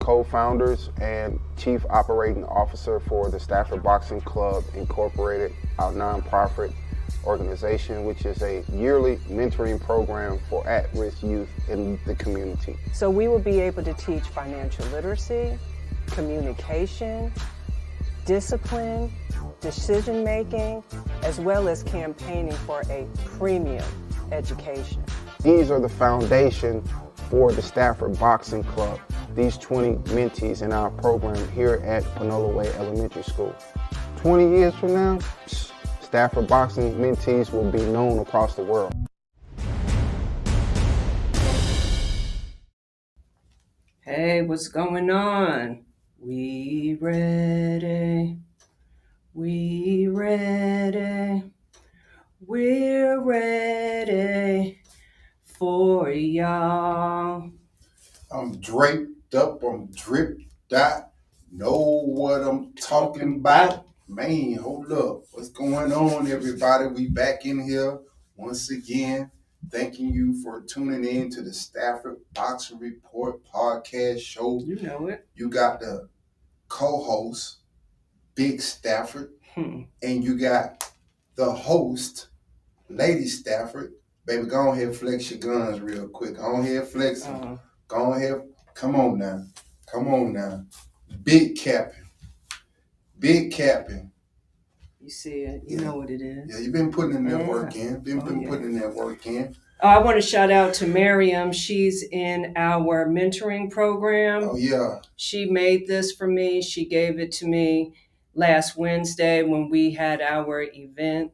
co-founders and chief operating officer for the Stafford Boxing Club Incorporated, our nonprofit organization, which is a yearly mentoring program for at-risk youth in the community. So we will be able to teach financial literacy, communication, discipline, decision-making, as well as campaigning for a premium education. These are the foundation for the Stafford Boxing Club, these 20 mentees in our program here at Panola Way Elementary School. 20 years from now, Stafford Boxing mentees will be known across the world. Hey, what's going on? We ready. We ready. We're ready for y'all. I'm draped up, I'm dripped out. Know what I'm talking about? Man, hold up. What's going on, everybody? We back in here once again. Thanking you for tuning in to the Stafford Boxing Report podcast show. You know it. You got the co-host, Big Stafford, and you got the host, Lady Stafford. Baby, go ahead and flex your guns real quick. Go ahead and flex them. Go ahead. Come on now. Come on now. Big capping. Big capping. You see it. You know what it is. Yeah, you've been putting in that work in. Been putting in that work in. I want to shout out to Miriam. She's in our mentoring program. Oh, yeah. She made this for me. She gave it to me last Wednesday when we had our event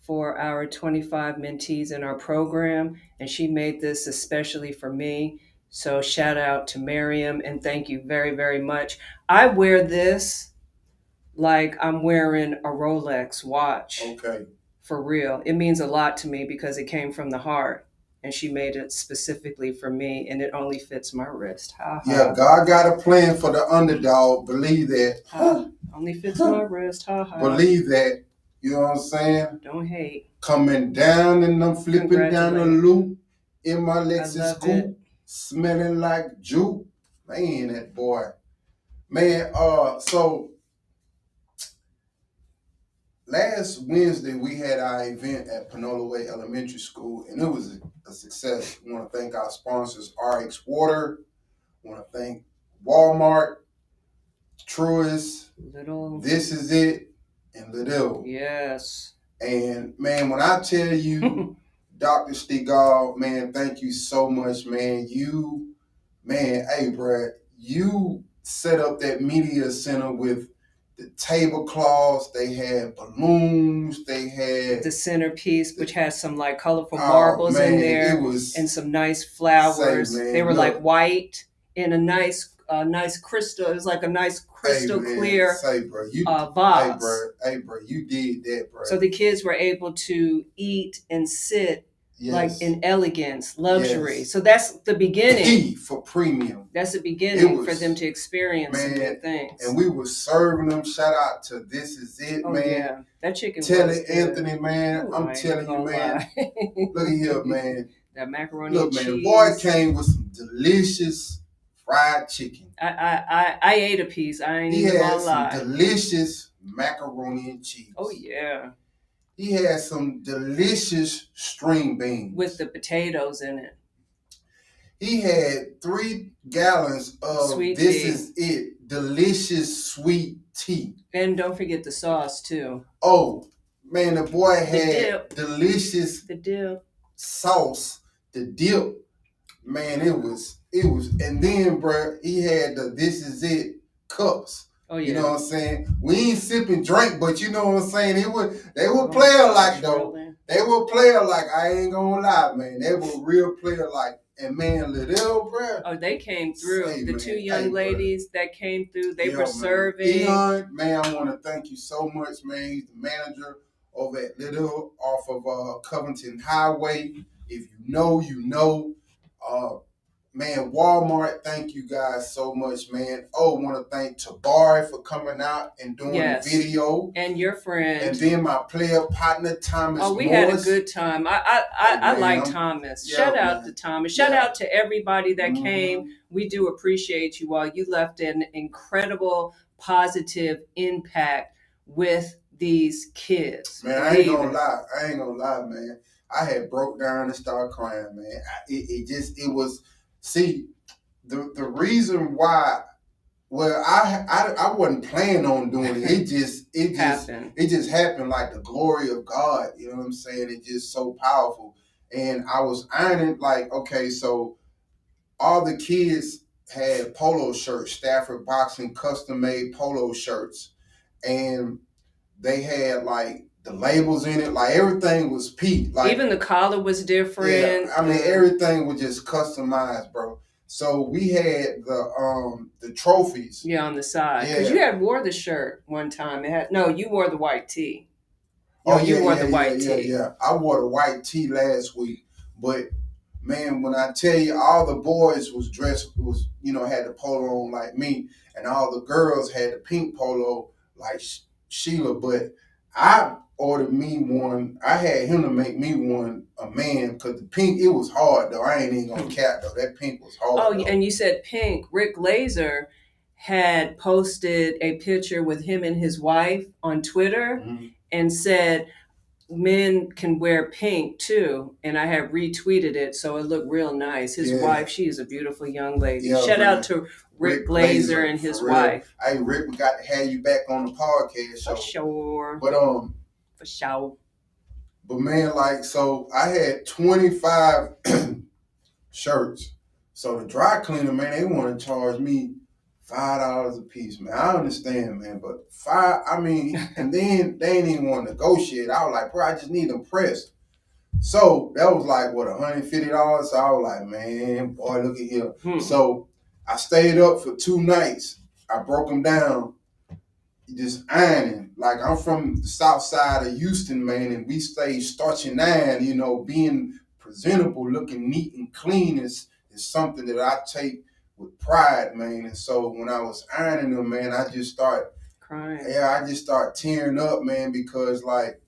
for our 25 mentees in our program. And she made this especially for me. So shout out to Miriam and thank you very, very much. I wear this like I'm wearing a Rolex watch. Okay. For real. It means a lot to me because it came from the heart. And she made it specifically for me, and it only fits my wrist. Ha, ha. Yeah, God got a plan for the underdog. Believe that. Only fits my wrist. Ha, ha. Believe that. You know what I'm saying? Don't hate. Coming down and I'm flipping down the loop in my Lexus coupe, it. smelling like juke. Man, that boy. Man, so last Wednesday we had our event at Panola Way Elementary School, and it was a success. I want to thank our sponsors, RX Water. I want to thank Walmart, Truist, Little. This Is It, and Little. Yes. And man, when I tell you, Dr. Stigall, man, thank you so much, man. Hey, bro, you set up that media center with the tablecloths. They had balloons. They had the centerpiece, which has some like colorful marbles in there, and some nice flowers. They were like white in a nice crystal. It was like a nice crystal clear vase. Hey, bro, you did that, bro. So the kids were able to eat and sit like in elegance, luxury. So that's the beginning. P for premium. That's the beginning for them to experience some good things. And we were serving them. Shout out to This Is It, man. Yeah. That chicken. Tell it, Anthony, man. I'm telling you, man. Look at here, man. That macaroni and cheese. Look, man, the boy came with some delicious fried chicken. I ate a piece. I ain't even gonna lie. He had some delicious macaroni and cheese. Oh yeah. He had some delicious string beans with the potatoes in it. He had 3 gallons of sweet This tea. Is It, delicious sweet tea. And don't forget the sauce too. Oh man, the boy had delicious sauce, the dip. Man, it was, and then, bro, he had the This Is It cups. Oh yeah. You know what I'm saying? We ain't sipping drink, but you know what I'm saying? They were player like though. They were player like, I ain't gonna lie, man. They were real player like. And man, Liddell, bro. Oh, they came through. The 2 young ladies that came through, they were serving. Eon, man, I want to thank you so much, man. He's the manager over at Liddell off of Covington Highway. If you know, you know. man, Walmart, thank you guys so much, man. Oh, want to thank Tabari for coming out and doing the video. And your friend. And then my player partner, Thomas Oh, we Morris. had a good time. I like Thomas. Shout out to Thomas. Shout out to everybody that came. We do appreciate you all. You left an incredible positive impact with these kids. Man, I ain't gonna lie, man. I had broke down and started crying, man. The reason why. Well, I wasn't planning on doing it. It just happened like the glory of God. You know what I'm saying? It's just so powerful. And I was ironing like, okay, so all the kids had polo shirts, Stafford Boxing custom made polo shirts, and they had like the labels in it, like everything was peak. Like even the collar was different. Yeah, I mean everything was just customized, bro. So we had the trophies. Yeah, on the side. Because you had wore the shirt one time. You wore the white tee. You wore the white tee. Yeah. I wore the white tee last week. But man, when I tell you all the boys was dressed had the polo on like me, and all the girls had the pink polo like Sheila, but I ordered me one. I had him to make me one, a man, because the pink, it was hard though. I ain't even gonna cap though. That pink was hard. Oh, and you said pink. Rick Laser had posted a picture with him and his wife on Twitter and said men can wear pink too. And I have retweeted it, so it looked real nice. His wife, she is a beautiful young lady. Shout out to Rick Laser and his wife. Hey, Rick, we got to have you back on the podcast show. For sure. But for sure. But man, like, so I had 25 shirts. So the dry cleaner, man, they want to charge me $5 a piece, man. I understand, man, but and then they ain't even want to negotiate. I was like, bro, I just need them pressed. So that was like, what, $150? So I was like, man, boy, look at here. So I stayed up for 2 nights. I broke them down, just ironing. Like, I'm from the south side of Houston, man, and we stay starching iron, being presentable, looking neat and clean is something that I take with pride, man. And so when I was ironing them, man, I just started crying. Yeah, I just started tearing up, man, because like,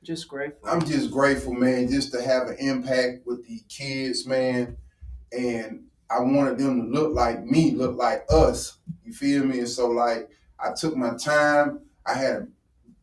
just grateful. I'm just grateful, man, just to have an impact with the kids, man. And I wanted them to look like me, look like us. You feel me? And so like, I took my time. I had a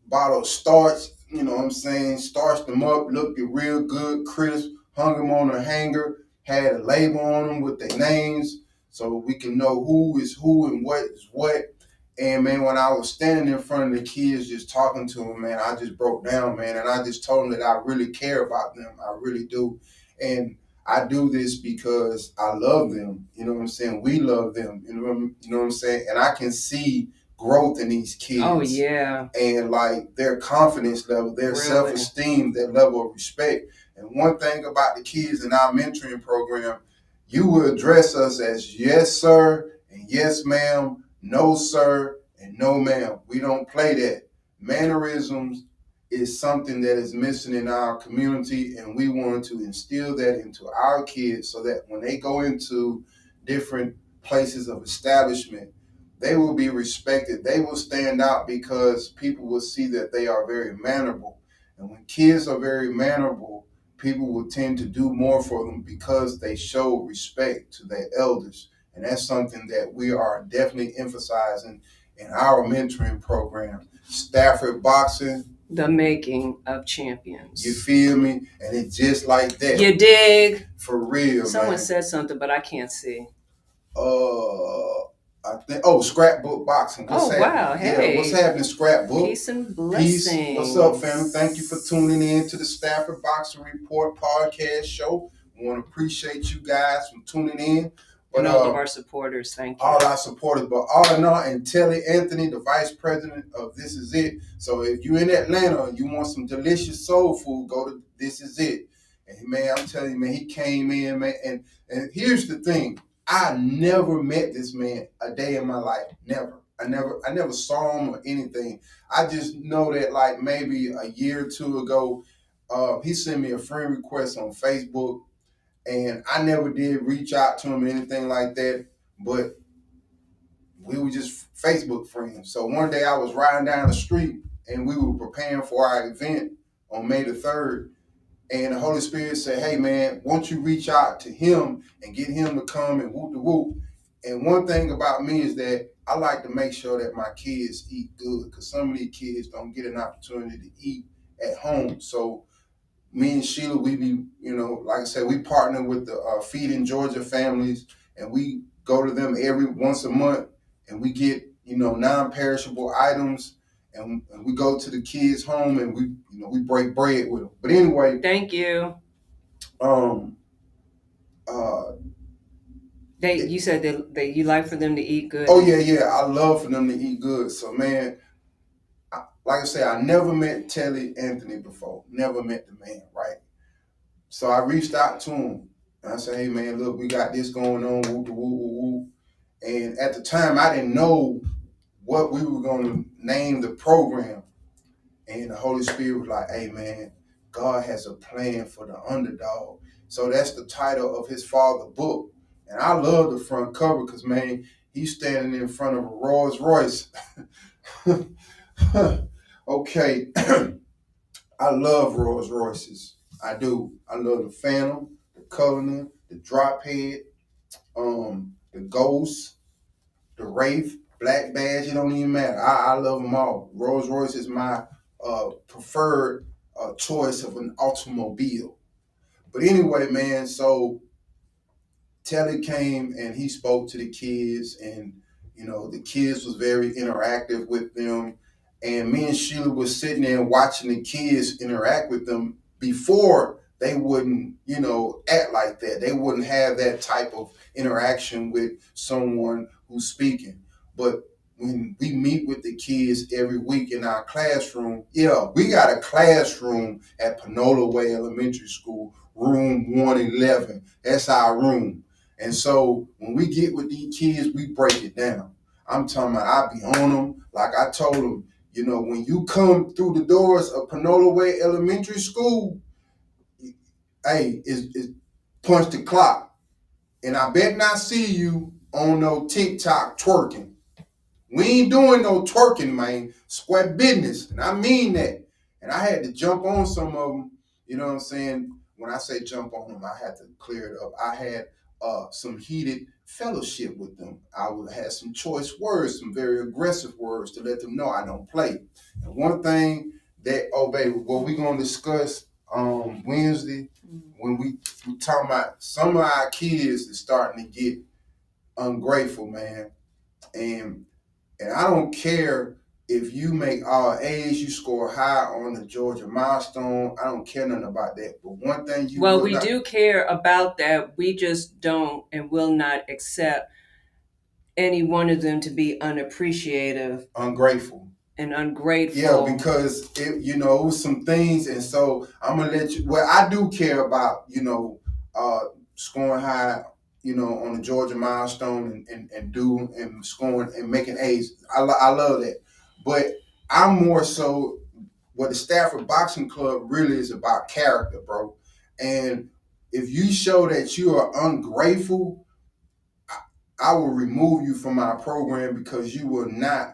bottle of starch, you know what I'm saying? Starched them up, looked real good, crisp, hung them on a hanger, had a label on them with their names so we can know who is who and what is what. And man, when I was standing in front of the kids just talking to them, man, I just broke down, man. And I just told them that I really care about them. I really do. And I do this because I love them. You know what I'm saying? We love them. You know what I'm saying? And I can see growth in these kids. Oh, yeah. And like their confidence level, their self-esteem, their level of respect. And one thing about the kids in our mentoring program, you will address us as yes, sir, and yes, ma'am, no, sir, and no, ma'am. We don't play that. Mannerisms is something that is missing in our community, and we want to instill that into our kids so that when they go into different places of establishment, they will be respected. They will stand out because people will see that they are very mannerable. And when kids are very mannerable, people will tend to do more for them because they show respect to their elders. And that's something that we are definitely emphasizing in our mentoring program. Stafford Boxing. The making of champions. You feel me? And it's just like that. You dig? For real, Someone said something, but I can't see. I think, Scrapbook Boxing. Wow. Hey. Yeah, what's happening, Scrapbook? Peace and blessings. Peace. What's up, family? Thank you for tuning in to the Stafford Boxing Report podcast show. We want to appreciate you guys for tuning in. But all of our supporters, thank you. All our supporters, but all in all, and Telly Anthony, the vice president of This Is It. So if you're in Atlanta and you want some delicious soul food, go to This Is It. And man, I'm telling you, man, he came in, man. And here's the thing. I never met this man a day in my life. Never. I never saw him or anything. I just know that like maybe a year or two ago, he sent me a friend request on Facebook. And I never did reach out to him or anything like that, but we were just Facebook friends. So one day I was riding down the street and we were preparing for our event on May the 3rd. And the Holy Spirit said, hey man, won't you reach out to him and get him to come and whoop the whoop. And one thing about me is that I like to make sure that my kids eat good, because some of these kids don't get an opportunity to eat at home. So me and Sheila, we be, like I said, we partner with the Feeding Georgia families, and we go to them every once a month, and we get, non-perishable items, and we go to the kids' home, and we break bread with them. But anyway, thank you. You said that you like for them to eat good. Oh yeah, I love for them to eat good. So man, like I said, I never met Telly Anthony before. Never met the man, right? So I reached out to him and I said, hey man, look, we got this going on, woo, woo, woo, woo. And at the time I didn't know what we were gonna name the program. And the Holy Spirit was like, hey man, God has a plan for the underdog. So that's the title of his father's book. And I love the front cover because man, he's standing in front of a Rolls Royce. Okay. I love Rolls Royces. I do. I love the Phantom, the Cullinan, the Drop Head, the Ghost, the Wraith, Black Badge. It don't even matter. I love them all. Rolls Royce is my preferred choice of an automobile. But anyway, man, so Telly came and he spoke to the kids, and the kids was very interactive with them. And me and Sheila was sitting there watching the kids interact with them before they wouldn't, act like that. They wouldn't have that type of interaction with someone who's speaking. But when we meet with the kids every week in our classroom, we got a classroom at Panola Way Elementary School, room 111. That's our room. And so when we get with these kids, we break it down. I'm talking about I be on them. Like I told them, when you come through the doors of Panola Way Elementary School, hey, it's punch the clock. And I bet not see you on no TikTok twerking. We ain't doing no twerking, man. Square business. And I mean that. And I had to jump on some of them. You know what I'm saying? When I say jump on them, I had to clear it up. I had some heated fellowship with them. I would have some choice words, some very aggressive words to let them know I don't play. And one thing that, baby, what we going to discuss Wednesday, when we talking about some of our kids is starting to get ungrateful, man. And I don't care if you make all A's, you score high on the Georgia milestone. I don't care nothing about that. But one thing we do care about that. We just don't and will not accept any one of them to be unappreciative, ungrateful. And ungrateful. Yeah, because it was some things, and so I'm gonna let you. Well, I do care about scoring high, on the Georgia milestone and scoring and making A's. I love that, but I'm more so what the Stafford Boxing Club really is about character, bro. And if you show that you are ungrateful, I will remove you from our program because you will not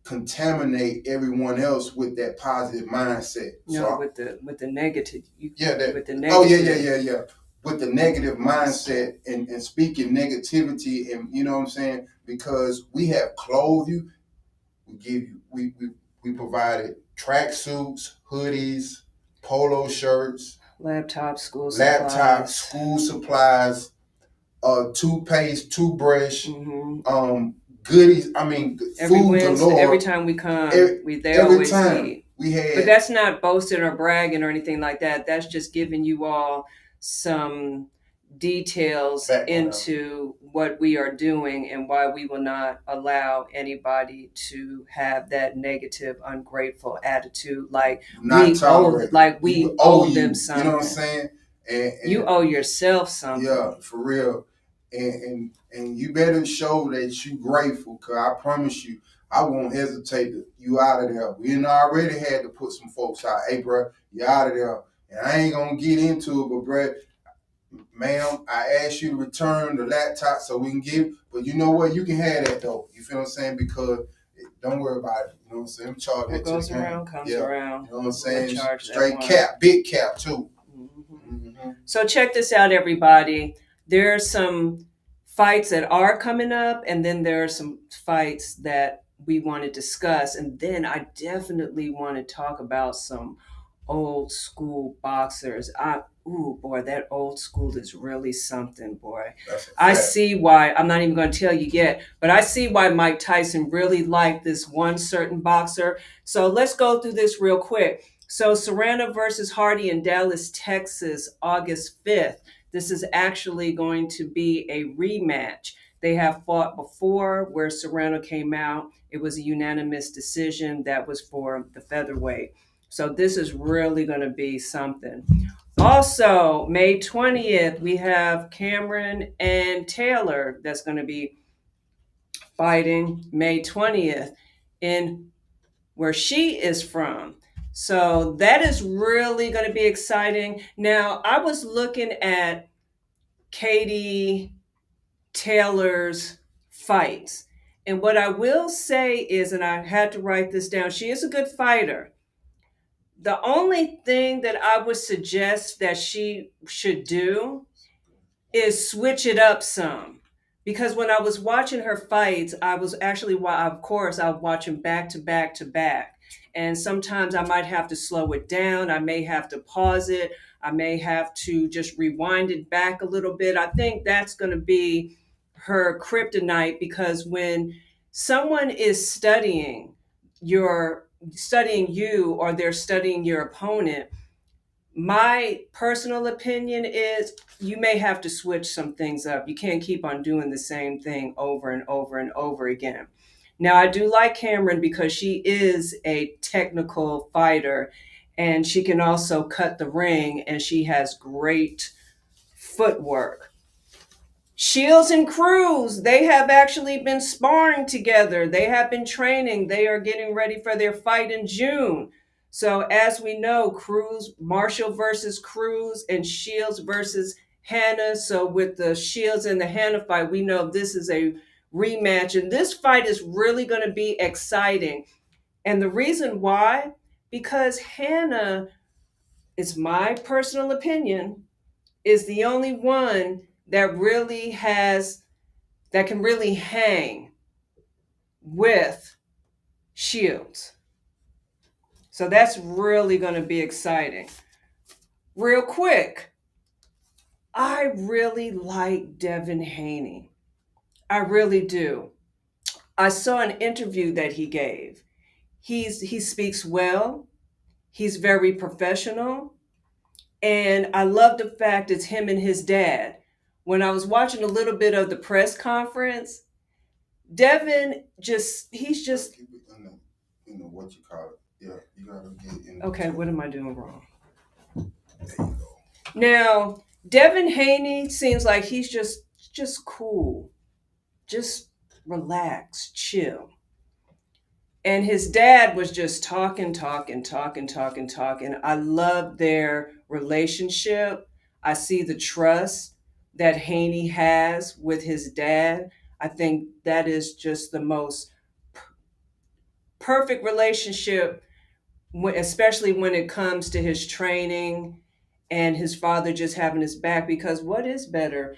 contaminate everyone else with that positive mindset. No, with the negative. With the negative. Oh yeah. With the negative mindset and speaking negativity, and you know what I'm saying? Because we have clothed you, we give you, we provided tracksuits, hoodies, polo shirts, laptops, school supplies, toothpaste, toothbrush, goodies. I mean, food galore. Every time we come, they always eat. But that's not boasting or bragging or anything like that. That's just giving you all some details into what we are doing and why we will not allow anybody to have that negative, ungrateful attitude. Like we owe them something. You know what I'm saying? And you owe yourself something. Yeah, for real. And you better show that you grateful, because I promise you, I won't hesitate to you out of there. We already had to put some folks out. Hey, bro, you out of there. And I ain't going to get into it, but, bro, ma'am, I asked you to return the laptop so we can give, but you know what? You can have that though. You feel what I'm saying? Because don't worry about it. You know what I'm saying? I'm charging What it to goes the game. around comes Yeah. around. You know what I'm saying? Straight That cap, big cap too. Mm-hmm. So check this out, everybody. There are some fights that are coming up, and then there are some fights that we want to discuss. And then I definitely want to talk about some old school boxers. Ooh, boy, that old school is really something, boy. I see why, I'm not even going to tell you yet, but I see why Mike Tyson really liked this one certain boxer. So let's go through this real quick. So Serrano versus Hardy in Dallas, Texas, August 5th. This is actually going to be a rematch. They have fought before where Serrano came out. It was a unanimous decision that was for the featherweight. So this is really going to be something. Also, May 20th, we have Cameron and Taylor that's going to be fighting May 20th in where she is from. So that is really going to be exciting. Now, I was looking at Katie Taylor's fights. And what I will say is, and I had to write this down, she is a good fighter. The only thing that I would suggest that she should do is switch it up some. Because when I was watching her fights, I was actually, of course, I was watching back to back to back. And sometimes I might have to slow it down. I may have to pause it. I may have to just rewind it back a little bit. I think that's going to be her kryptonite, because when someone is studying you, or they're studying your opponent, my personal opinion is you may have to switch some things up. You can't keep on doing the same thing over and over and over again. Now, I do like Cameron because she is a technical fighter, and she can also cut the ring, and she has great footwork. Shields and Cruz, they have actually been sparring together. They have been training. They are getting ready for their fight in June. So as we know, Cruz, Marshall versus Cruz, and Shields versus Hannah. So with the Shields and the Hannah fight, we know this is a rematch. And this fight is really going to be exciting. And the reason why, because Hannah, it's my personal opinion, is the only one that can really hang with Shields. So that's really going to be exciting. Real quick, I really like Devin Haney. I really do. I saw an interview that he gave. He speaks well. He's very professional. And I love the fact it's him and his dad. When I was watching a little bit of the press conference, Devin he's just. You know what you call it. Yeah, you gotta get in. Okay, what am I doing wrong? There you go. Now, Devin Haney seems like he's just cool, just relax, chill. And his dad was just talking. I love their relationship. I see the trust that Haney has with his dad. I think that is just the most perfect relationship, especially when it comes to his training and his father just having his back. Because what is better?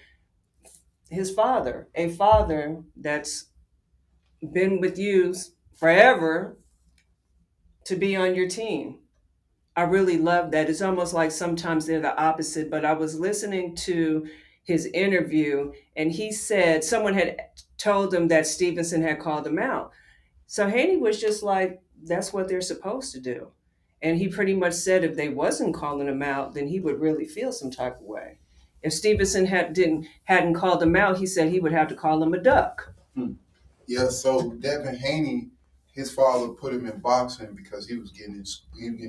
His father, a father that's been with you forever, to be on your team. I really love that. It's almost like sometimes they're the opposite, but I was listening to his interview, and he said someone had told him that Stevenson had called him out. So Haney was just like, that's what they're supposed to do. And he pretty much said if they wasn't calling him out, then he would really feel some type of way. If Stevenson hadn't called him out, he said he would have to call him a duck. Yeah, so Devin Haney, his father put him in boxing because he was getting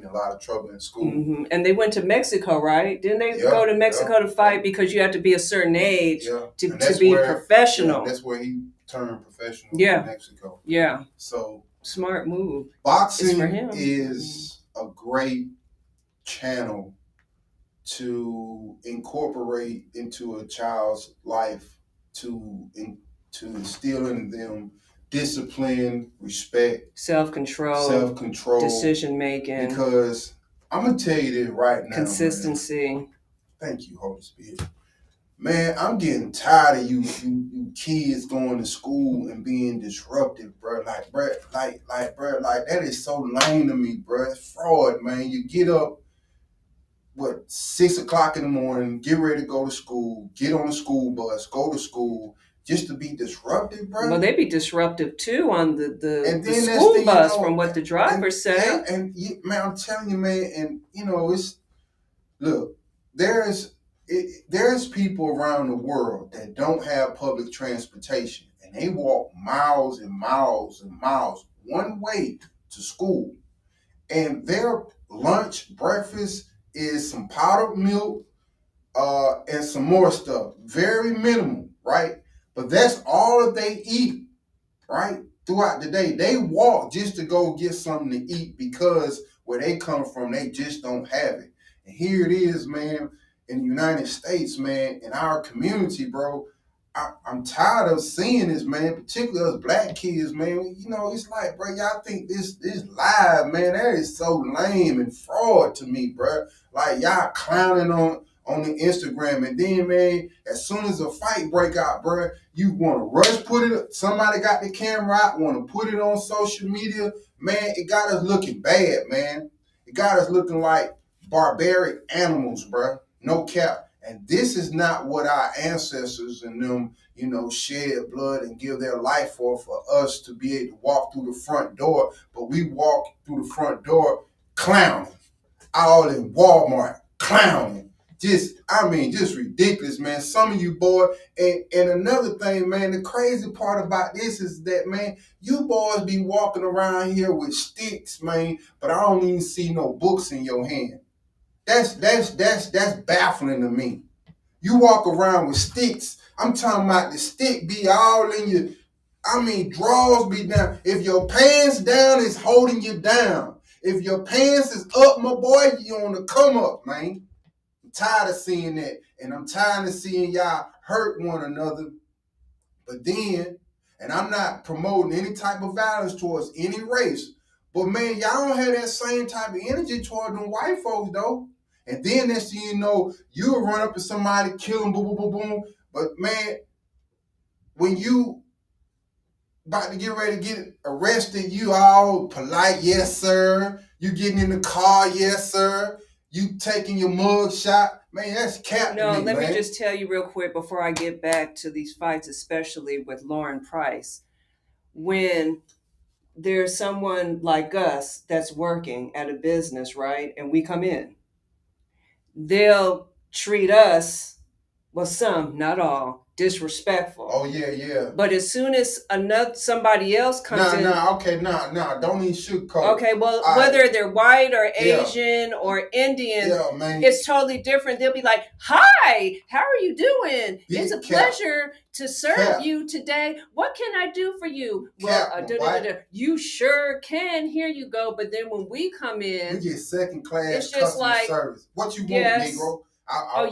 a lot of trouble in school. Mm-hmm. And they went to Mexico, right? Didn't they go to Mexico to fight because you have to be a certain age to be professional? Yeah, that's where he turned professional in Mexico. Yeah. So smart move. Boxing is a great channel to incorporate into a child's life to instill in them discipline, respect, self-control, decision making, because I'm gonna tell you this right now, consistency. Man. Thank you, Holy Spirit. Man, I'm getting tired of you kids going to school and being disruptive, bro. Like, bro, that is so lame to me, bro. It's fraud, man. You get up, 6 o'clock in the morning, get ready to go to school, get on the school bus, go to school, just to be disruptive, bro. Well, they be disruptive too on the school bus, from what the drivers say. Yeah, man, I'm telling you, man, and look, there's people around the world that don't have public transportation, and they walk miles and miles and miles one way to school, and their lunch, breakfast is some powdered milk, and some more stuff. Very minimal, right? But that's all that they eat, right? Throughout the day. They walk just to go get something to eat because where they come from, they just don't have it. And here it is, man, in the United States, man, in our community, bro. I'm tired of seeing this, man, particularly us black kids, man. It's like, bro, y'all think this live, man. That is so lame and fraud to me, bro. Like, y'all clowning on the Instagram, and then, man, as soon as a fight break out, bro, you want to rush put it. Somebody got the camera out, want to put it on social media, man. It got us looking bad, man. It got us looking like barbaric animals, bro. No cap. And this is not what our ancestors and them, shed blood and give their life for us to be able to walk through the front door. But we walk through the front door clowning, all in Walmart, clowning. Just ridiculous, man. Some of you, boy, and another thing, man, the crazy part about this is that, man, you boys be walking around here with sticks, man, but I don't even see no books in your hand. That's baffling to me. You walk around with sticks. I'm talking about the stick be all in your, drawers be down. If your pants down, it's holding you down. If your pants is up, my boy, you on the come up, man. I'm tired of seeing that. And I'm tired of seeing y'all hurt one another. But then, and I'm not promoting any type of violence towards any race, but man, y'all don't have that same type of energy toward them white folks, though. And then next thing you know, you'll run up to somebody, kill them, boom, boom, boom, boom. But man, when you about to get ready to get arrested, you all polite, yes, sir. You getting in the car, yes, sir. You taking your mug shot. Man, that's cap. No, let me just tell you real quick before I get back to these fights, especially with Lauren Price. When there's someone like us that's working at a business, right? And we come in, they'll treat us, well, some, not all, disrespectful. Oh, yeah. But as soon as somebody else comes in. Don't even sugarcoat. Okay, well, whether they're white or Asian or Indian, it's totally different. They'll be like, hi, how are you doing? It's a pleasure to serve you today. What can I do for you? You sure can. Here you go. But then when we come in, we get second class it's just customer service. What you want, Negro?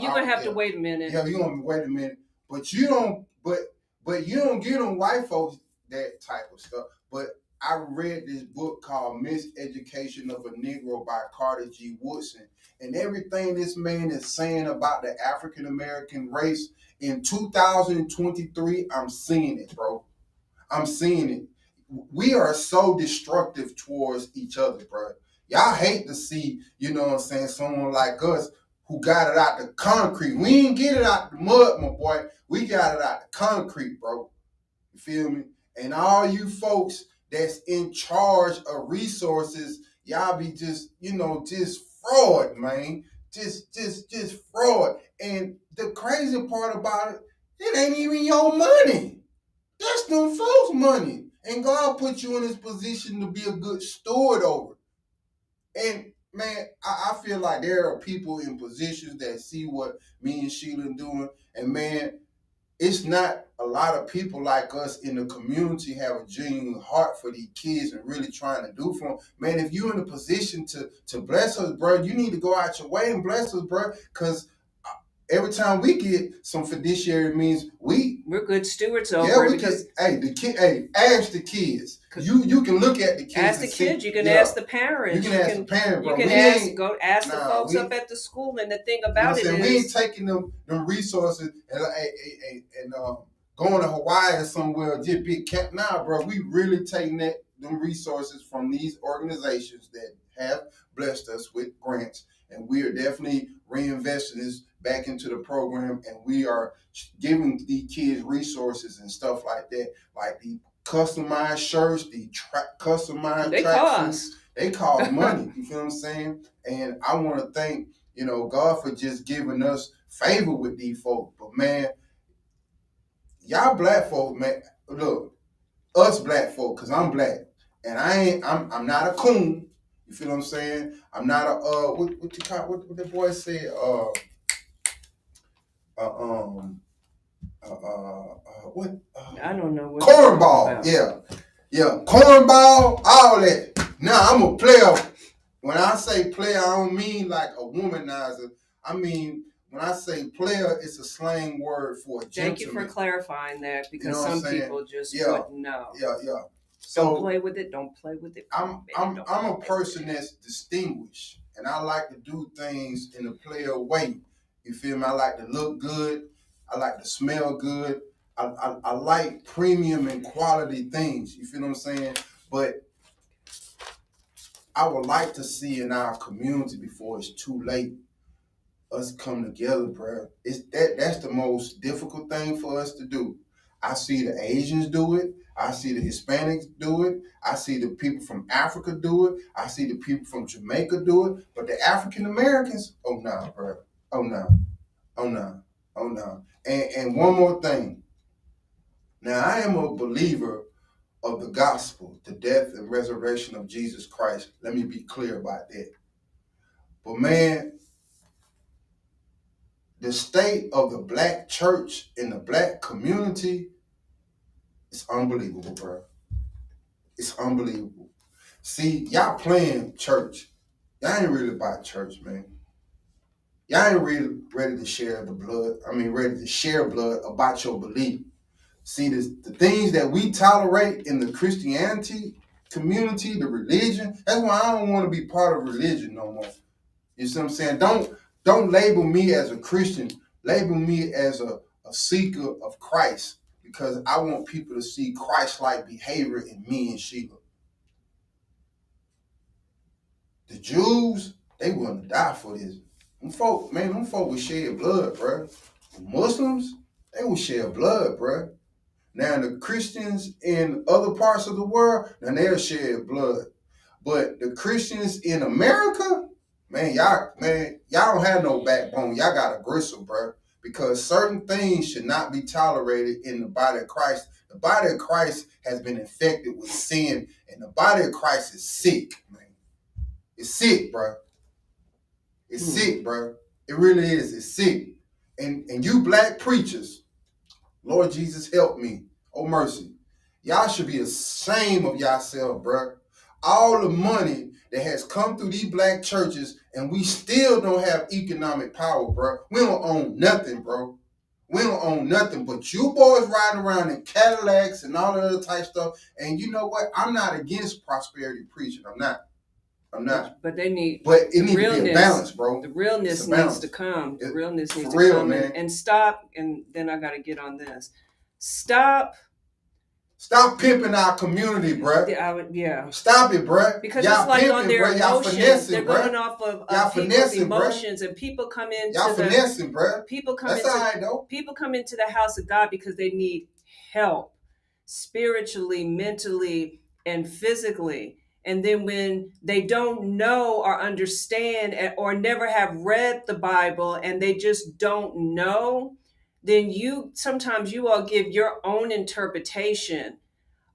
You're gonna have to wait a minute. Yeah, you're gonna wait a minute. But you don't. But you don't get on white folks that type of stuff. But I read this book called Miseducation of a Negro by Carter G. Woodson, and everything this man is saying about the African American race in 2023, I'm seeing it, bro. I'm seeing it. We are so destructive towards each other, bro. Y'all hate to see, someone like us who got it out the concrete. We ain't get it out the mud, my boy. We got it out the concrete, bro. You feel me? And all you folks that's in charge of resources, y'all be just fraud, man. Just fraud. And the crazy part about it, it ain't even your money. That's them folks' money. And God put you in this position to be a good steward over it. And man, I feel like there are people in positions that see what me and Sheila doing, and man, it's not a lot of people like us in the community have a genuine heart for these kids and really trying to do for them. Man, if you're in a position to bless us, bro, you need to go out your way and bless us, bro, because every time we get some fiduciary means we're good stewards over it because ask the kids. You can look at the kids. Ask the kids. You can ask the parents. You can ask the parents, bro. You can ask the folks up at the school. And the thing about it is, we ain't taking them resources and going to Hawaii or somewhere just big camp. Nah, bro, we really taking them resources from these organizations that have blessed us with grants, and we are definitely reinvesting this back into the program, and we are giving these kids resources and stuff like that, like the customized shirts, the customized tracksuits. They cost money. You feel what I'm saying? And I want to thank God for just giving us favor with these folks. But man, y'all black folk, man, look, us black folk, cause I'm black, and I'm not a coon. You feel what I'm saying? I'm not a what the boy said what I don't know what cornball. Yeah, cornball, all that. Now I'm a player. When I say player, I don't mean like a womanizer. I mean, when I say player, it's a slang word for a gentleman. Thank you for clarifying that, because some people just wouldn't know. Yeah. So don't play with it. Don't play with it. I'm a person that's distinguished, and I like to do things in a player way. You feel me? I like to look good. I like to smell good. I like premium and quality things. You feel what I'm saying? But I would like to see in our community before it's too late, us come together, bro. That's the most difficult thing for us to do. I see the Asians do it. I see the Hispanics do it. I see the people from Africa do it. I see the people from Jamaica do it. But the African Americans, oh no, bro. Oh no. And one more thing. Now, I am a believer of the gospel, the death and resurrection of Jesus Christ. Let me be clear about that. But man, the state of the black church and the black community is unbelievable, bro. It's unbelievable. See, y'all playing church. Y'all ain't really about church, man. Y'all ain't really ready to share the blood. Ready to share blood about your belief. See, the things that we tolerate in the Christianity community, the religion, that's why I don't want to be part of religion no more. You see what I'm saying? Don't label me as a Christian. Label me as a seeker of Christ, because I want people to see Christ-like behavior in me and Sheila. The Jews, they willing to die for this. Them folk will shed blood, bro. The Muslims, they will shed blood, bro. Now, the Christians in other parts of the world, now they'll shed blood. But the Christians in America, y'all don't have no backbone. Y'all got a gristle, bro. Because certain things should not be tolerated in the body of Christ. The body of Christ has been infected with sin, and the body of Christ is sick, man. It's sick, bro. It's sick, bro. It really is. It's sick. And you black preachers, Lord Jesus, help me. Oh, mercy. Y'all should be ashamed of yourself, bro. All the money that has come through these black churches, and we still don't have economic power, bro. We don't own nothing, bro. We don't own nothing. But you boys riding around in Cadillacs and all that other type stuff. And you know what? I'm not against prosperity preaching. I'm not. But it needs to be a balance, bro. The realness needs to come. The realness needs to come. And stop. And then I got to get on this. Stop pimping our community, bro. Yeah. Stop it, bro. Because y'all it's like pimping, on their emotions. They're going off of people's emotions, and people come into People come into the house of God because they need help spiritually, mentally, and physically. And then when they don't know or understand or never have read the Bible and they just don't know, then sometimes you all give your own interpretation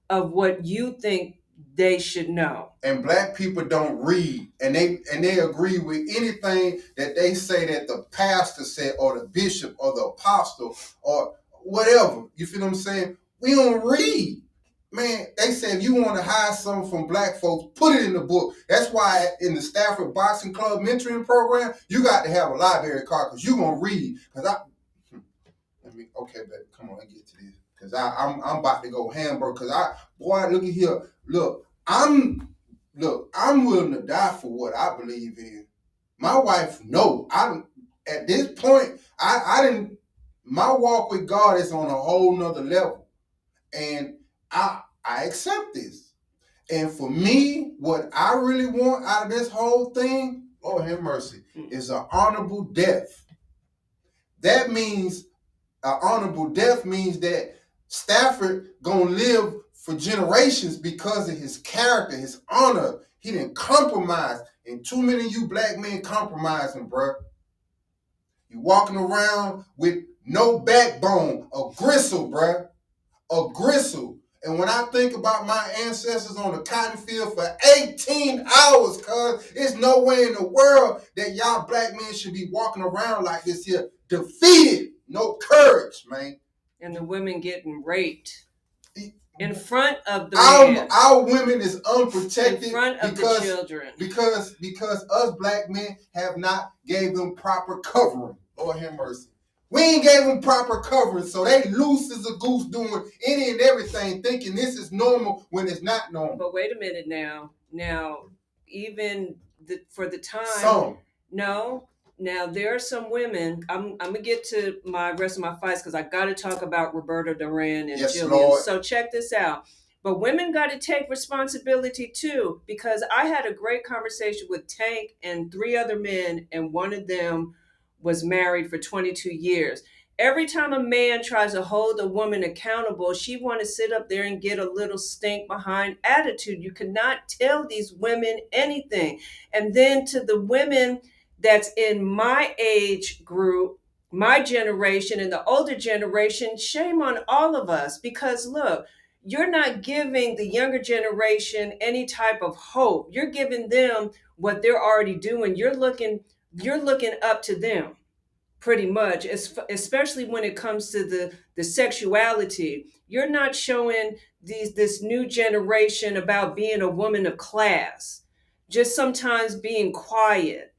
of what you think they should know. And black people don't read, and they agree with anything that they say that the pastor said, or the bishop, or the apostle, or whatever. You feel what I'm saying? We don't read. Man, they say if you want to hide something from black folks, put it in the book. That's why in the Stafford Boxing Club mentoring program, you got to have a library card because you're going to read. Okay, baby, come on, let's get to this. Because I'm about to go hamburger. Because boy, look at here. Look, I'm willing to die for what I believe in. My wife, no. At this point, I didn't, my walk with God is on a whole nother level. And I accept this. And for me, what I really want out of this whole thing, Lord have mercy, is an honorable death. That means, an honorable death means that Stafford gonna live for generations because of his character, his honor. He didn't compromise. And too many of you black men compromising, bro. You walking around with no backbone, a gristle, bro. A gristle. And when I think about my ancestors on the cotton field for 18 hours, cuz it's no way in the world that y'all black men should be walking around like this here, defeated, no courage, man. And the women getting raped in front of the men. Our women is unprotected in front of the children because us black men have not gave them proper covering. Lord have mercy. We ain't gave them proper covering, so they loose as a goose doing any and everything, thinking this is normal when it's not normal. But wait a minute now. Now, even for the time. Some. No. Now, there are some women. I'm going to get to my rest of my fights because I got to talk about Roberto, Duran, and yes, Julian. Lord. So check this out. But women got to take responsibility too, because I had a great conversation with Tank and 3 other men, and one of them was married for 22 years. Every time a man tries to hold a woman accountable, she want to sit up there and get a little stink behind attitude. You cannot tell these women anything. And then to the women that's in my age group, my generation and the older generation, shame on all of us, because look, you're not giving the younger generation any type of hope. You're giving them what they're already doing. You're looking up to them pretty much, especially when it comes to the sexuality. You're not showing this new generation about being a woman of class, just sometimes being quiet,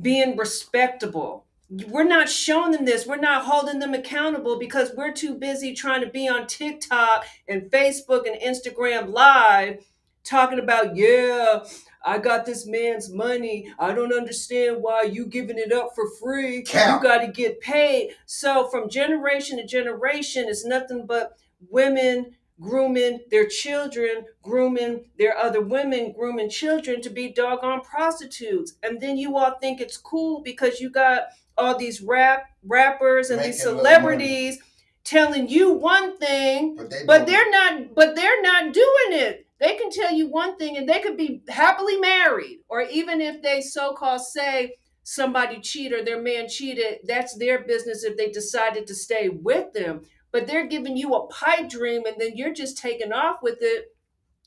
being respectable. We're not showing them this. We're not holding them accountable because we're too busy trying to be on TikTok and Facebook and Instagram Live talking about, yeah, I got this man's money. I don't understand why you giving it up for free. Cow. You got to get paid. So from generation to generation, it's nothing but women grooming their children, grooming their other women, grooming children to be doggone prostitutes. And then you all think it's cool because you got all these rappers and these celebrities telling you one thing, but they're not doing it. They can tell you one thing and they could be happily married, or even if they so-called say somebody cheated or their man cheated, that's their business if they decided to stay with them. But they're giving you a pipe dream and then you're just taking off with it.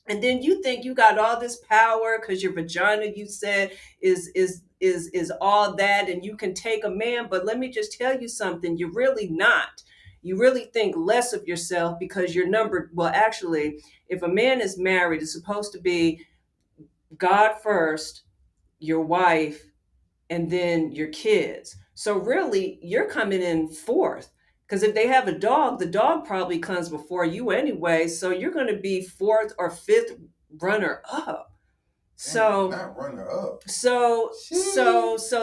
And then you think you got all this power because your vagina, you said, is all that, and you can take a man. But let me just tell you something, you're really not. You really think less of yourself because you're numbered. Well, actually, if a man is married, it's supposed to be God first, your wife, and then your kids. So really, you're coming in fourth. Because if they have a dog, the dog probably comes before you anyway. So you're going to be 4th or 5th runner up. So not runner up. So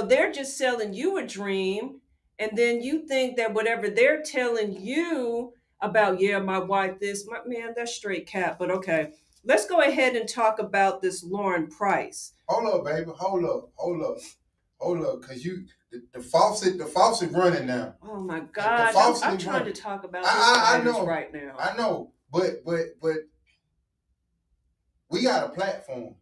they're just selling you a dream, and then you think that whatever they're telling you about, yeah, my wife, this, man, that's straight cap. But okay, let's go ahead and talk about this Lauren Price. Hold up, baby. Hold up, because the faucet running now. Oh my God! I'm trying to talk about this I know right now. I know, but we got a platform,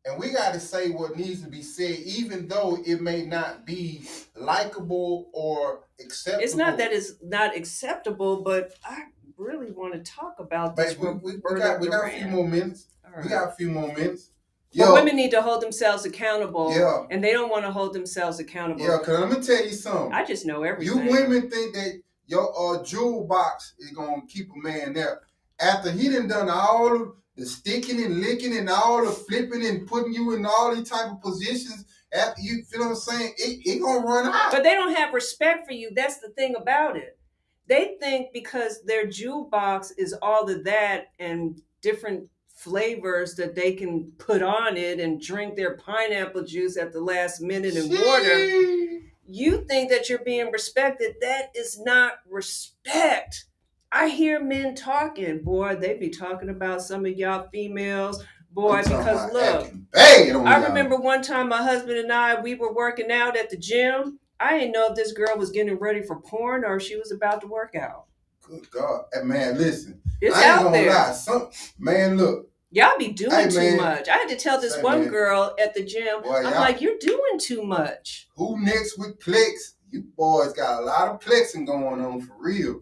and we got to say what needs to be said, even though it may not be likable or acceptable. It's not that it's not acceptable, but I really want to talk about this. We got a few more minutes. Right. We got a few more minutes. But women need to hold themselves accountable. Yeah. And they don't want to hold themselves accountable. Yeah, because let me tell you something. I just know everything. You women think that your jewel box is gonna keep a man there. After he done all of the sticking and licking and all the flipping and putting you in all these type of positions, after you feel what I'm saying, it gonna run out. But they don't have respect for you. That's the thing about it. They think because their jewel box is all of that and different flavors that they can put on it and drink their pineapple juice at the last minute in water, you think that you're being respected. That is not respect. I hear men talking, boy, they be talking about some of y'all females, boy, because look, I remember one time my husband and I, we were working out at the gym. I didn't know if this girl was getting ready for porn or if she was about to work out. Good God. Hey, man, listen. It's out there. Lie. Man, look. Y'all be doing too much. I had to tell this one girl at the gym, boy, I'm like, you're doing too much. Who next with plex? You boys got a lot of plexing going on for real.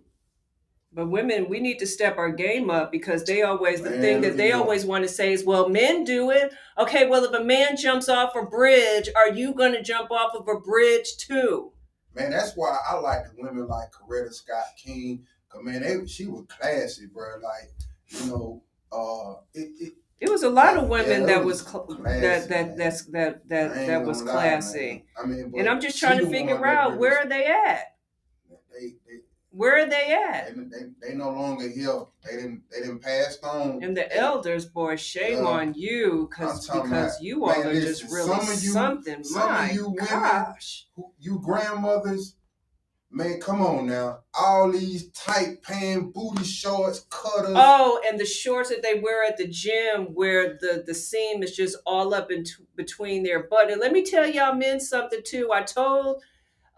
But women, we need to step our game up because they always, the thing that they always want to say is, well, men do it. Okay, well, if a man jumps off a bridge, are you going to jump off of a bridge too? Man, that's why I like the women like Coretta Scott King. Cause man, she was classy, bro. Like, you know, it was a lot of women that was that was classy. I mean, and I'm just trying to figure out where are they at. Where are they at? They no longer here. They didn't pass on. And the elders, boy, shame on you, because you all are just really something. Some of you women, you grandmothers, man, come on now. All these tight pant, booty shorts, cutters. Oh, and the shorts that they wear at the gym where the seam is just all up in between their butt. And let me tell y'all men something too. I told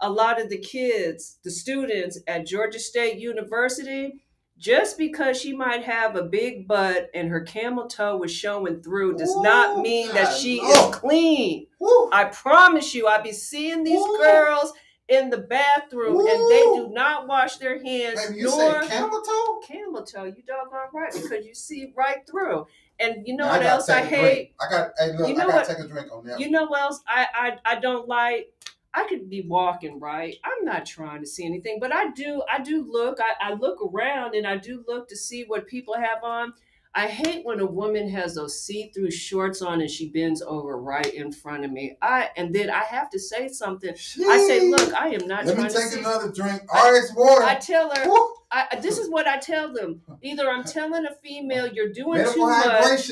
a lot of the kids, the students at Georgia State University, just because she might have a big butt and her camel toe was showing through does not mean that she is clean. I promise you, I be seeing these girls in the bathroom and they do not wash their hands. Baby, you say camel toe? Camel toe, you doggone right, because you see right through. And you know what else I hate? I gotta take a drink on that. You know what else I don't like? I could be walking, right? I'm not trying to see anything, but I do look. I look around and I do look to see what people have on. I hate when a woman has those see-through shorts on and she bends over right in front of me. And then I have to say something. Jeez. I say, look, I am not trying to see. Let me take another drink. RX water. I tell her, this is what I tell them. Either I'm telling a female you're doing too much,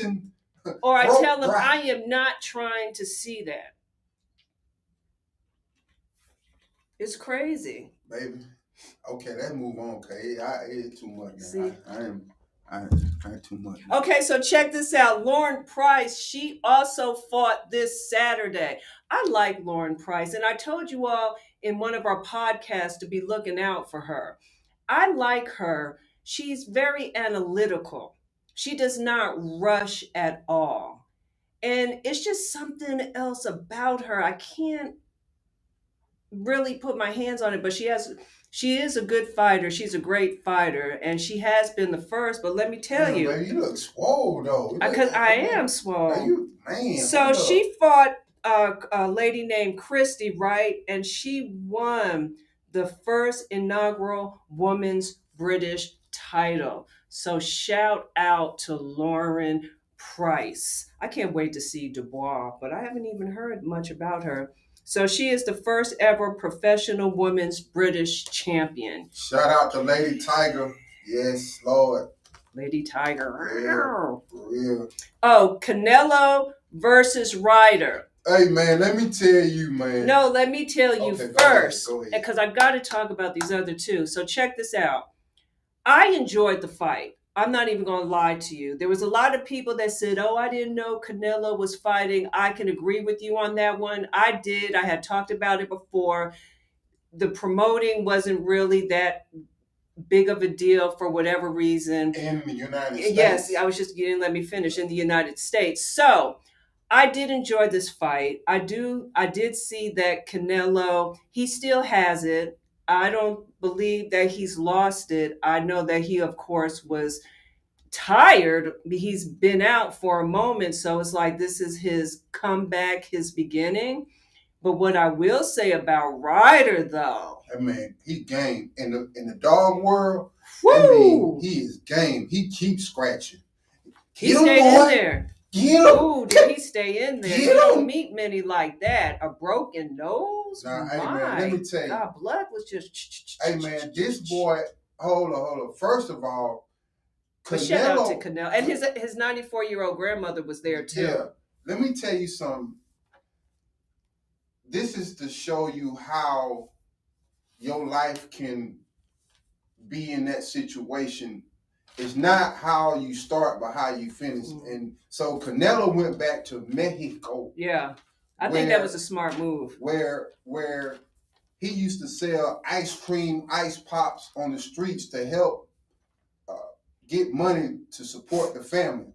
or I tell them I am not trying to see that. It's crazy. Baby. Okay, let's move on, okay? It's too much now. See? I too much. Okay, so check this out. Lauren Price, she also fought this Saturday. I like Lauren Price, and I told you all in one of our podcasts to be looking out for her. I like her. She's very analytical. She does not rush at all. And it's just something else about her. I can't really put my hands on it, but she is a good fighter. She's a great fighter, and she has been the first. But let me tell you, baby, you look swole though. Because I am swole. Man, so she fought a lady named Christy, right? And she won the first inaugural women's British title. So shout out to Lauren Price. I can't wait to see Dubois, but I haven't even heard much about her. So she is the first ever professional women's British champion. Shout out to Lady Tiger. Yes, Lord. Lady Tiger. For real. Oh, Canelo versus Ryder. Hey, man, let me tell you, man. No, let me tell you first. Because I got to talk about these other two. So check this out. I enjoyed the fight. I'm not even going to lie to you. There was a lot of people that said, oh, I didn't know Canelo was fighting. I can agree with you on that one. I did. I had talked about it before. The promoting wasn't really that big of a deal for whatever reason. In the United States. Yes, I was just getting, let me finish, in the United States. So I did enjoy this fight. I did see that Canelo, he still has it. I don't believe that he's lost it. I know that he, of course, was tired. He's been out for a moment. So it's like this is his comeback, his beginning. But what I will say about Ryder, though, That man, he game in the dog world. woo! I mean, he is game. He keeps scratching. He stayed in there. Get him. Ooh, did he stay in there? Get You don't him. meet many like that. A broken nose? Nah, My hey man, let me tell you. God, blood was just. Hey man, this boy. Hold on. First of all, but shout out to Canelo, and his 94-year-old grandmother was there too. Yeah. Let me tell you something. This is to show you how your life can be in that situation. It's not how you start, but how you finish. Mm-hmm. And so Canelo went back to Mexico. Yeah, I think that was a smart move. Where he used to sell ice cream, ice pops on the streets to help get money to support the family.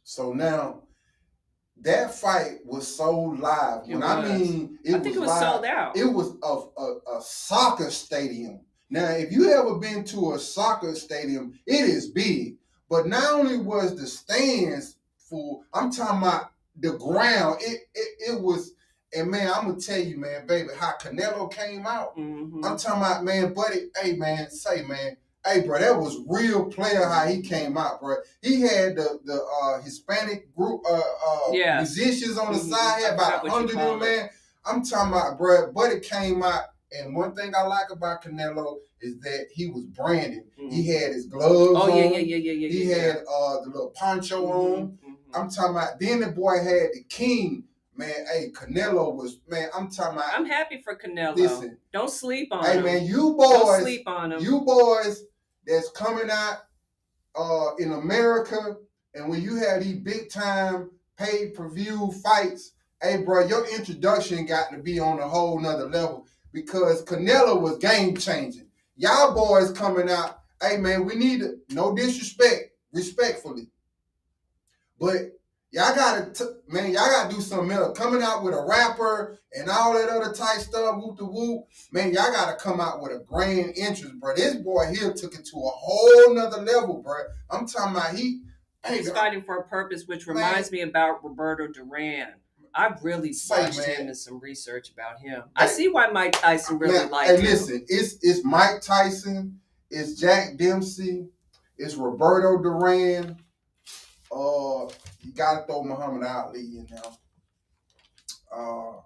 So now that fight was sold live. I mean it was live, sold out. It was a soccer stadium. Now, if you ever been to a soccer stadium, it is big. But not only was the stands full, I'm talking about the ground. It was, and man, I'm gonna tell you, man, baby, how Canelo came out. Mm-hmm. I'm talking about, man, buddy, hey man, hey, bro, that was real player how he came out, bro. He had the Hispanic group musicians on the side, had about 100 of them, man. I'm talking about, bro, buddy came out, and one thing I like about Canelo is that he was branded. Mm-hmm. He had his gloves on. He had the little poncho on. Mm-hmm. I'm talking about, then the boy had the king. Man, hey, Canelo was, man, I'm talking about. I'm happy for Canelo. Listen. Don't sleep on him. Hey, man, you boys. Don't sleep on him. You boys that's coming out in America, and when you have these big time pay-per-view fights, hey, bro, your introduction got to be on a whole nother level because Canelo was game-changing. Y'all boys coming out, hey, man, we need to, no disrespect, respectfully, but y'all gotta do something else. Coming out with a rapper and all that other type stuff, whoop the whoop. Man, y'all gotta come out with a grand entrance, bro. This boy here took it to a whole nother level, bro. I'm talking about he's fighting for a purpose, which reminds me about Roberto Duran. I really watched him and some research about him. I see why Mike Tyson really liked him. Hey, listen, it's Mike Tyson, it's Jack Dempsey, it's Roberto Duran. You gotta throw Muhammad Ali in now.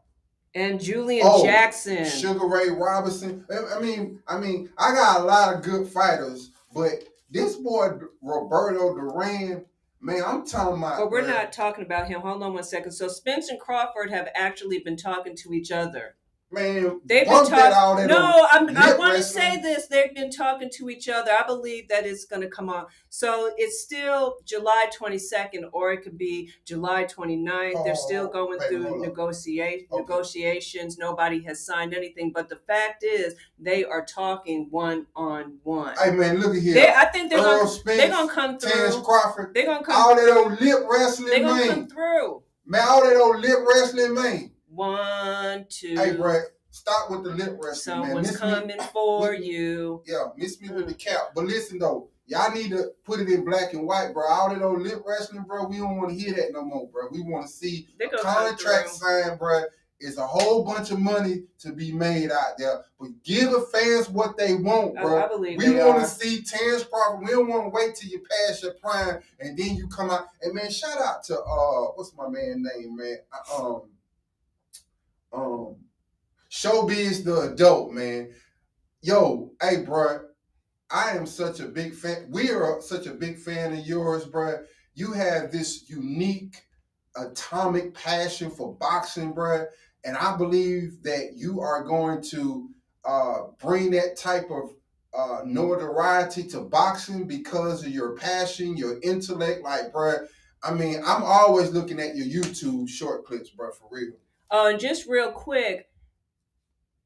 And Julian Jackson, Sugar Ray Robinson. I mean, I got a lot of good fighters, but this boy Roberto Duran, man, I'm talking about. But we're not talking about him. Hold on one second. So Spence and Crawford have actually been talking to each other. Man, they've been talking. No, I want to say this. They've been talking to each other. I believe that it's going to come on. So it's still July 22nd, or it could be July 29th. They're still going through negotiations. Nobody has signed anything. But the fact is, they are talking one-on-one. Hey, man, look at here. I think they're going to come through. Terrence Crawford. They're going to come all that old lip wrestling, they're going to come through. Man, all that old lip wrestling, man. 1, 2. Hey, bro, stop with the lip wrestling, Someone's coming for you. Yeah, miss me with the cap. But listen, though, y'all need to put it in black and white, bro. All that old lip wrestling, bro, we don't want to hear that no more, bro. We want to see a contract signed, bro. It's a whole bunch of money to be made out there. But give the fans what they want, bro. I believe we want to see Terrence Crawford. We don't want to wait till you pass your prime and then you come out. And, man, shout out to, what's my man's name, man? Showbiz the adult, man. Yo, hey, bro, I am such a big fan. We are such a big fan of yours, bro. You have this unique atomic passion for boxing, bro. And I believe that you are going to bring that type of notoriety to boxing because of your passion, your intellect. Like, bro, I mean, I'm always looking at your YouTube short clips, bro, for real. And just real quick,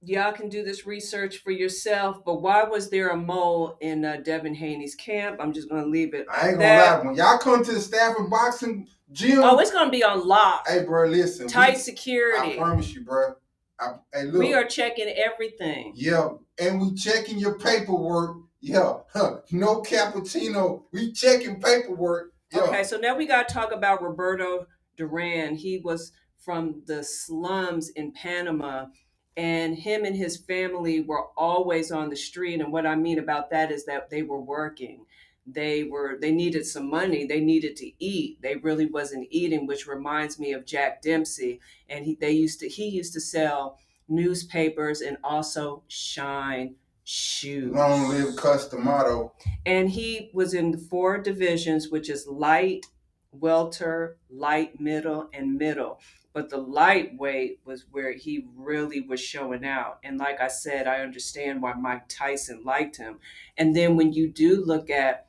y'all can do this research for yourself, but why was there a mole in Devin Haney's camp? I'm just going to leave it. I ain't going to lie. When y'all come to the Stafford boxing gym. Oh, it's going to be on lock. Hey, bro, listen. Tight security. I promise you, bro. Hey, look. We are checking everything. Yeah, and we checking your paperwork. Yeah, no cappuccino. We checking paperwork. Yeah. Okay, so now we got to talk about Roberto Duran. He was from the slums in Panama, and him and his family were always on the street. And what I mean about that is that they were working. They needed some money. They needed to eat. They really wasn't eating, which reminds me of Jack Dempsey. And he used to sell newspapers and also shine shoes. Long live Customato. And he was in the 4 divisions, which is light, welter, light, middle, and middle. But the lightweight was where he really was showing out. And like I said, I understand why Mike Tyson liked him. And then when you do look at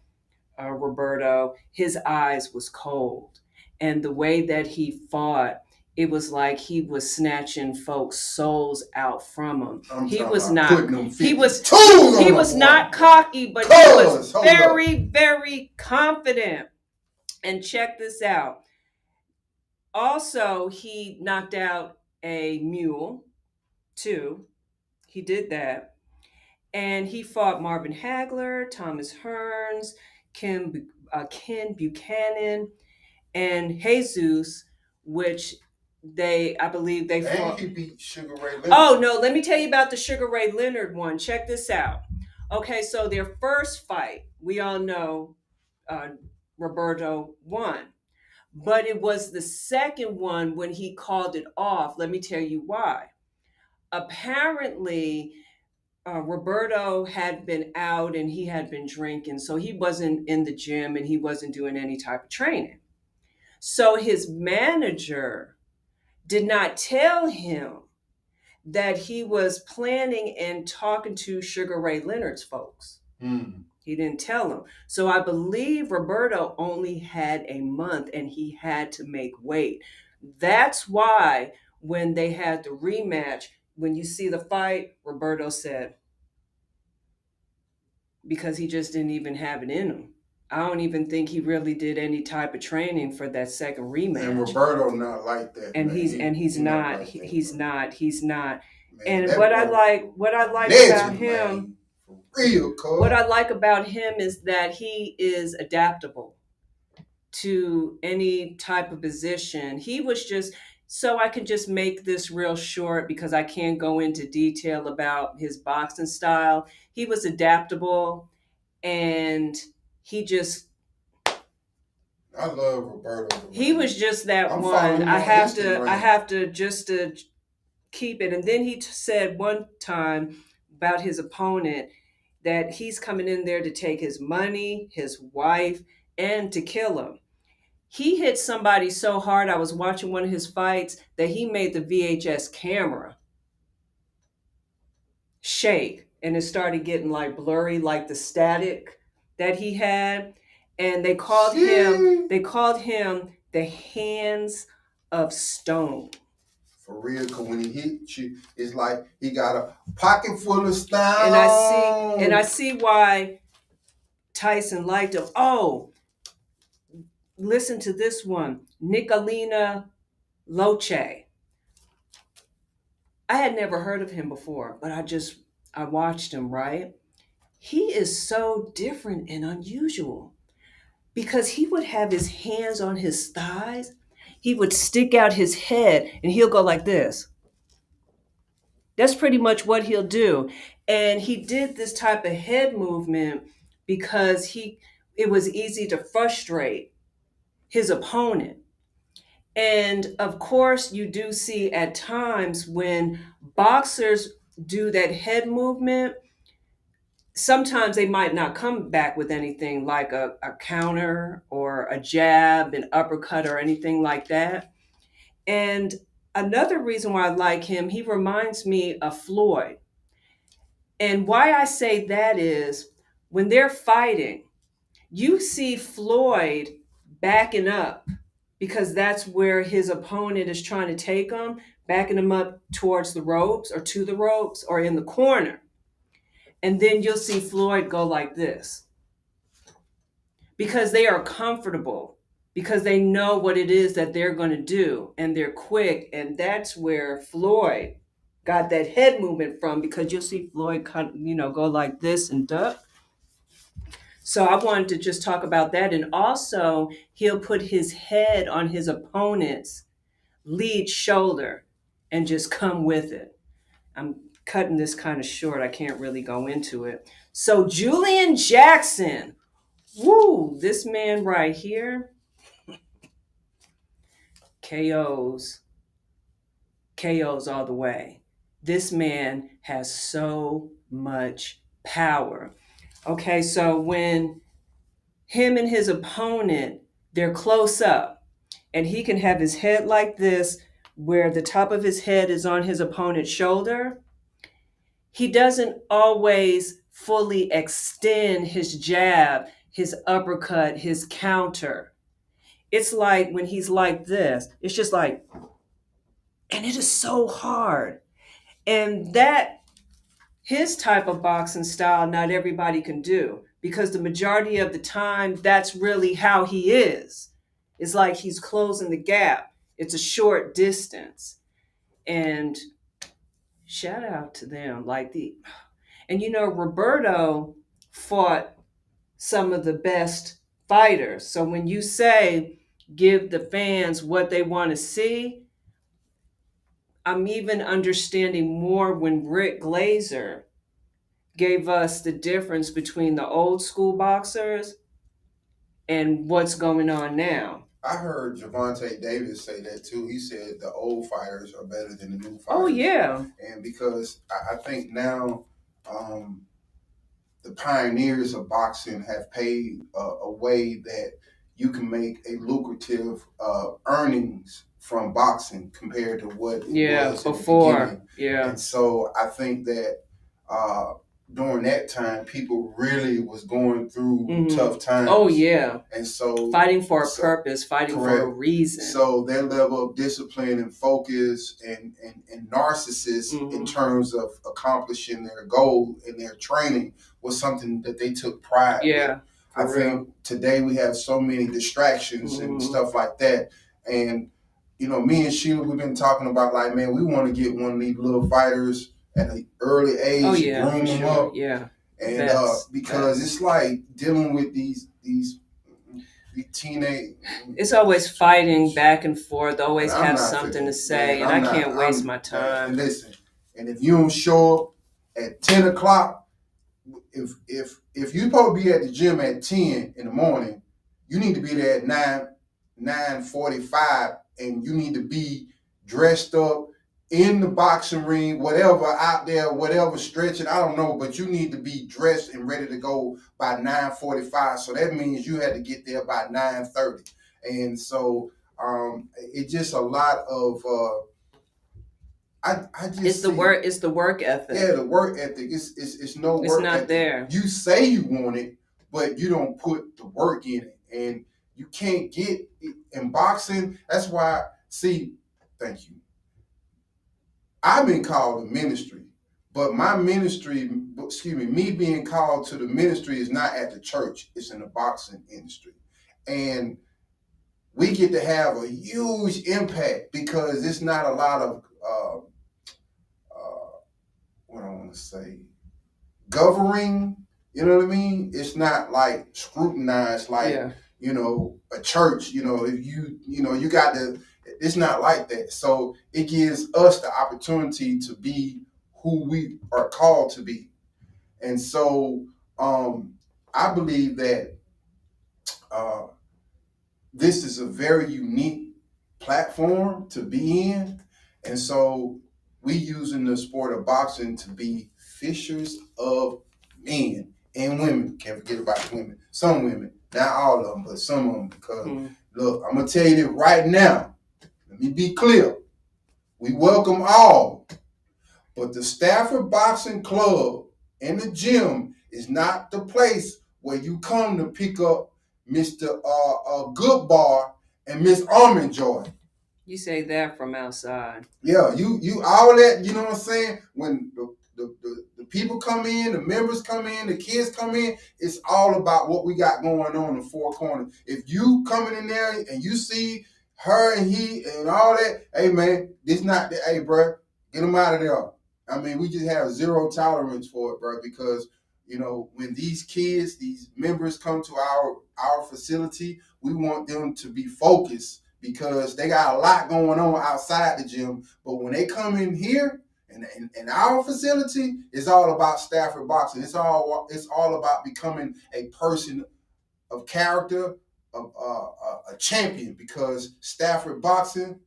Roberto, his eyes was cold. And the way that he fought, it was like he was snatching folks' souls out from him. He was not cocky, but he was very, very confident. And check this out. Also, he knocked out a mule, too. He did that. And he fought Marvin Hagler, Thomas Hearns, Ken Buchanan, and Jesus, which I believe they fought. And he beat Sugar Ray Leonard. Oh, no, let me tell you about the Sugar Ray Leonard one. Check this out. Okay, so their first fight, we all know Roberto won. But it was the second one when he called it off. Let me tell you why. Apparently, Roberto had been out and he had been drinking, so he wasn't in the gym and he wasn't doing any type of training. So his manager did not tell him that he was planning and talking to Sugar Ray Leonard's folks. He didn't tell him. So I believe Roberto only had a month and he had to make weight. That's why when they had the rematch, when you see the fight, Roberto said, because he just didn't even have it in him. I don't even think he really did any type of training for that second rematch. And Roberto not like that. And man. he's not. Like He's not. Man, and what I like about him. Real cool. What I like about him is that he is adaptable to any type of position. He was just, so I can just make this real short because I can't go into detail about his boxing style. He was adaptable and he just, I love Roberto. he was just that one. I have to just to keep it. And then he said one time about his opponent that he's coming in there to take his money, his wife, and to kill him. He hit somebody so hard, I was watching one of his fights, that he made the VHS camera shake. And it started getting like blurry, like the static that he had. And they called him the Hands of Stone. For real, because when he hit you, it's like he got a pocket full of stone. And I see why Tyson liked him. Oh, listen to this one. Nicolino Locche. I had never heard of him before, but I watched him, right? He is so different and unusual because he would have his hands on his thighs. He would stick out his head and he'll go like this. That's pretty much what he'll do. And he did this type of head movement because it was easy to frustrate his opponent. And of course, you do see at times when boxers do that head movement, sometimes they might not come back with anything like a counter or a jab, an uppercut, or anything like that. And another reason why I like him, he reminds me of Floyd. And why I say that is when they're fighting, you see Floyd backing up because that's where his opponent is trying to take him, backing him up towards the ropes or to the ropes or in the corner. And then you'll see Floyd go like this because they are comfortable, because they know what it is that they're going to do and they're quick. And that's where Floyd got that head movement from, because you'll see Floyd go like this and duck. So I wanted to just talk about that. And also he'll put his head on his opponent's lead shoulder and just come with it. I'm cutting this kind of short. I can't really go into it. So Julian Jackson, woo, this man right here, KOs, KOs all the way. This man has so much power. Okay, so when him and his opponent, they're close up, and he can have his head like this, where the top of his head is on his opponent's shoulder. He doesn't always fully extend his jab, his uppercut, his counter. It's like when he's like this, it's just like, and it is so hard. And that, his type of boxing style, not everybody can do, because the majority of the time, that's really how he is. It's like he's closing the gap. It's a short distance. And shout out to them. And Roberto fought some of the best fighters. So when you say give the fans what they want to see, I'm even understanding more when Rick Glazer gave us the difference between the old school boxers and what's going on now. I heard Gervonta Davis say that too. He said the old fighters are better than the new fighters. Oh, yeah. And because I think now the pioneers of boxing have paved a way that you can make a lucrative earnings from boxing compared to what it was before. In the beginning. And so I think that during that time, people really was going through tough times. Oh, yeah. And so fighting for a purpose, fighting for a reason. So their level of discipline and focus and narcissism in terms of accomplishing their goal in their training was something that they took pride in. I think today we have so many distractions and stuff like that. And, me and Sheila, we've been talking about like, man, we want to get one of these little fighters at an early age, groom them up. Yeah. And because it's like dealing with these teenage. It's always fighting back and forth, always have something to say, and I can't waste my time. And listen, and if you don't show up at 10 o'clock, if you're supposed to be at the gym at 10 in the morning, you need to be there at 9:45, and you need to be dressed up in the boxing ring, whatever, out there, whatever, stretching, I don't know, but you need to be dressed and ready to go by 9:45. So that means you had to get there by 9:30. And so it's just a lot of it's the work ethic. Yeah, the work ethic. It's no work ethic. It's not there. You say you want it, but you don't put the work in it. And you can't get it in boxing. That's why, thank you. I've been called to ministry, but my ministry, me being called to the ministry is not at the church. It's in the boxing industry. And we get to have a huge impact because it's not a lot of, what I want to say, governing, you know what I mean? It's not like scrutinized like, a church, if you got to, it's not like that. So it gives us the opportunity to be who we are called to be. And so I believe that this is a very unique platform to be in. And so we using the sport of boxing to be fishers of men and women. Can't forget about the women. Some women, not all of them, but some of them. Because look, I'm going to tell you this right now. Let me be clear. We welcome all, but the Stafford Boxing Club and the gym is not the place where you come to pick up Mr. Goodbar and Miss Almond Joy. You say that from outside. Yeah, you all that, you know what I'm saying? When the people come in, the members come in, the kids come in, it's all about what we got going on in the four corners. If you coming in there and you see her and he and all that, hey man, this not the, hey bro, get them out of there. I mean, we just have zero tolerance for it, bro, because when these kids, these members come to our facility, we want them to be focused because they got a lot going on outside the gym. But when they come in here in our facility, it's all about Stafford boxing. It's all about becoming a person of character, of a champion, because Stafford boxing,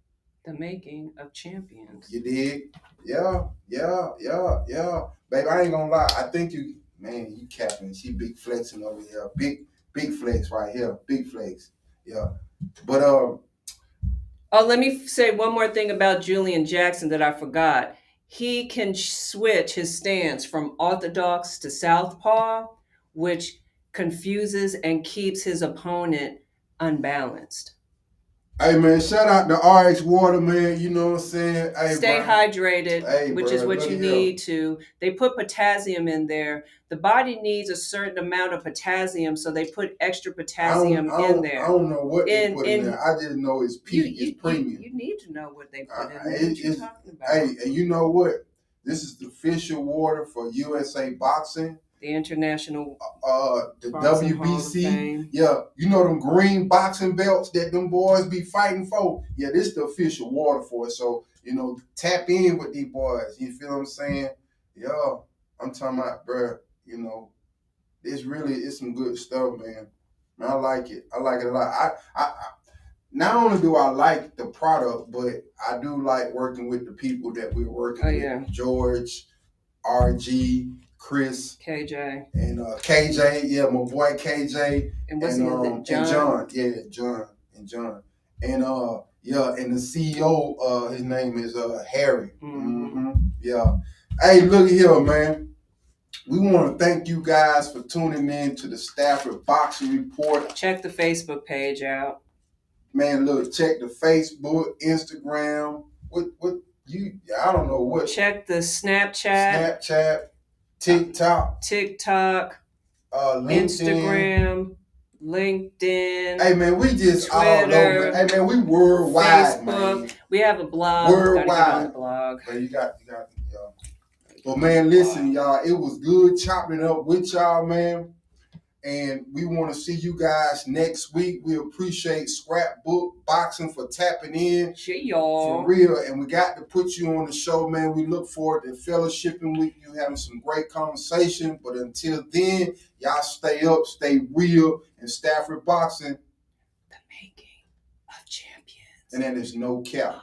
the making of champions. You dig? Yeah. Baby, I ain't gonna lie. I think you capping. She big flexing over here. Big flex right here. Big flex. Yeah. But Oh, let me say one more thing about Julian Jackson that I forgot. He can switch his stance from orthodox to southpaw, which confuses and keeps his opponent unbalanced. hey man, shout out to RX Water, man. You know what I'm saying? Hey, Stay hydrated, which is what look you here. need to. They put potassium in there. The body needs a certain amount of potassium, so they put extra potassium in there. I don't know what they put in there. I just know it's premium. You need to know what they put in there. What you talking about? Hey, and you know what? This is the official water for USA Boxing. The international, the WBC. Yeah, you know them green boxing belts that them boys be fighting for. Yeah, this is the official water for it. So, you know, tap in with these boys. You feel what I'm saying? Yeah, I'm talking about, bruh, you know, it's some good stuff, man. I like it. I like it a lot. I not only do I like the product, but I do like working with the people that we're working with. Yeah. George, RG, Chris, KJ, and KJ. Yeah, my boy KJ. And what's John? And John. And and the CEO, his name is Harry. Mm-hmm. Yeah. Hey, look here, man. We want to thank you guys for tuning in to the Stafford Boxing Report. Check the Facebook page out. Man, look, check the Facebook, Instagram. I don't know what. Check the Snapchat, TikTok, Instagram, LinkedIn. Hey man, we just Twitter, all over. Hey man, we worldwide, Facebook. man. We have a blog. Worldwide. Gotta get on the blog. Man, you got y'all. But man, listen, y'all. It was good chopping it up with y'all, man. And we want to see you guys next week. We appreciate Scrapbook Boxing for tapping in. Sure, y'all. For real. And we got to put you on the show, man. We look forward to fellowshipping with you, having some great conversation. But until then, y'all stay up, stay real, and Stafford Boxing. The making of champions. And then there's no cap.